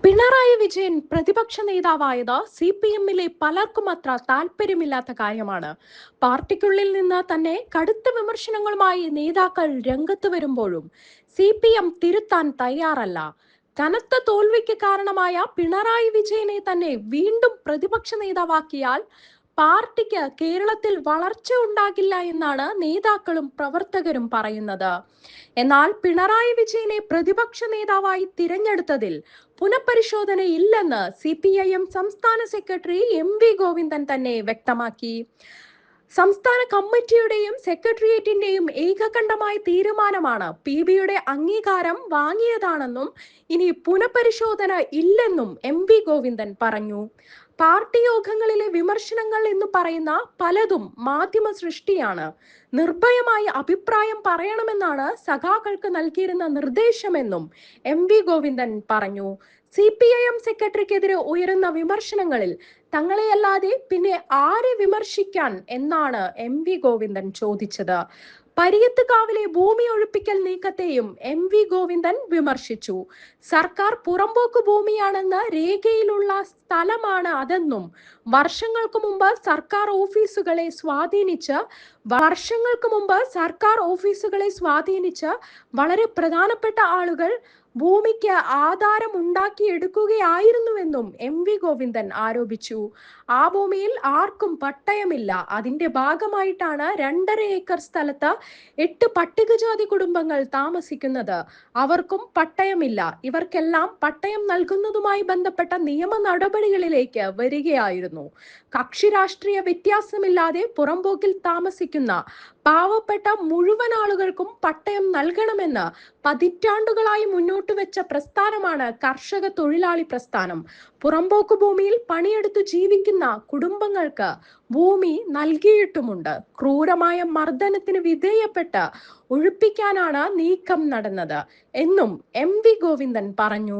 പിണറായി വിജയൻ പ്രതിപക്ഷ നേതാവായത് CPM-ലെ പലർക്കും അത്ര താല്പര്യമില്ലാത്ത കാര്യമാണ്. പാർട്ടിക്കുള്ളിൽ നിന്ന് തന്നെ കടുത്ത വിമർശനങ്ങളുമായി നേതാക്കൾ രംഗത്ത് വരുമ്പോഴും CPM തിരുത്താൻ തയ്യാറല്ല. കനത്ത തോൽവിക്ക് കാരണമായ പിണറായി വിജയനെ തന്നെ വീണ്ടും പ്രതിപക്ഷ നേതാവാക്കിയാൽ പാർട്ടിക്ക് കേരളത്തിൽ വളർച്ച ഉണ്ടാകില്ല എന്നാണ് നേതാക്കളും പ്രവർത്തകരും പറയുന്നത്. എന്നാൽ പിണറായി വിജയനെ പ്രതിപക്ഷ നേതാവായി തിരഞ്ഞെടുത്തതിൽ പുനഃപരിശോധനയില്ലെന്ന് CPIM സംസ്ഥാന സെക്രട്ടറി MV ഗോവിന്ദൻ തന്നെ വ്യക്തമാക്കി. സംസ്ഥാന കമ്മിറ്റിയുടെയും സെക്രട്ടേറിയറ്റിന്റെയും ഏകകണ്ഠമായ തീരുമാനമാണ് PBയുടെ അംഗീകാരം വാങ്ങിയതാണെന്നും ഇനി പുനഃപരിശോധന ഇല്ലെന്നും MV ഗോവിന്ദൻ പറഞ്ഞു. പാർട്ടി യോഗങ്ങളിലെ വിമർശനങ്ങൾ എന്ന് പറയുന്ന പലതും മാധ്യമ സൃഷ്ടിയാണ്. നിർഭയമായി അഭിപ്രായം പറയണമെന്നാണ് സഖാക്കൾക്ക് നൽകിയിരുന്ന നിർദ്ദേശമെന്നും MV ഗോവിന്ദൻ പറഞ്ഞു. CPIM സെക്രട്ടറിക്കെതിരെ ഉയരുന്ന വിമർശനങ്ങളിൽ തങ്ങളെയല്ലാതെ പിന്നെ ആരെ വിമർശിക്കാൻ എന്നാണ് MV ഗോവിന്ദൻ ചോദിച്ചത്. പരിയത്തുകാവിലെ ഭൂമി ഒഴിപ്പിക്കൽ നീക്കത്തെയും MV ഗോവിന്ദൻ വിമർശിച്ചു. സർക്കാർ പുറമ്പോക്ക് ഭൂമിയാണെന്ന് രേഖയിലുള്ള സ്ഥലമാണ് അതെന്നും വർഷങ്ങൾക്ക് മുമ്പ് സർക്കാർ ഓഫീസുകളെ സ്വാധീനിച്ച് വളരെ പ്രധാനപ്പെട്ട ആളുകൾ ഭൂമിക്ക് ആധാരം ഉണ്ടാക്കിയെടുക്കുകയായിരുന്നുവെന്നും MV ഗോവിന്ദൻ ആരോപിച്ചു. ആ ഭൂമിയിൽ ആർക്കും പട്ടയമില്ല. അതിന്റെ ഭാഗമായിട്ടാണ് 2.5 ഏക്കർ സ്ഥലത്ത് 8 പട്ടികജാതി കുടുംബങ്ങൾ താമസിക്കുന്നത്. അവർക്കും പട്ടയമില്ല. ഇവർക്കെല്ലാം പട്ടയം നൽകുന്നതുമായി ബന്ധപ്പെട്ട നിയമ നടപടികളിലേക്ക് വരികയായിരുന്നു. കക്ഷി രാഷ്ട്രീയ വ്യത്യാസമില്ലാതെ പുറമ്പോക്കിൽ താമസിക്കുന്ന പാവപ്പെട്ട മുഴുവൻ ആളുകൾക്കും പട്ടയം നൽകണമെന്ന് പതിറ്റാണ്ടുകളായി മുന്നോട്ട് വെച്ച പ്രസ്ഥാനമാണ് കർഷക തൊഴിലാളി പ്രസ്ഥാനം. പുറമ്പോക്ക് ഭൂമിയിൽ പണിയെടുത്തു ജീവിക്കുന്ന കുടുംബങ്ങൾക്ക് ഭൂമി നൽകിയിട്ടുമുണ്ട്. ക്രൂരമായ മർദ്ദനത്തിന് വിധേയപ്പെട്ട് ഒഴിപ്പിക്കാനാണ് നീക്കം നടന്നത് എന്നും MV ഗോവിന്ദൻ പറഞ്ഞു.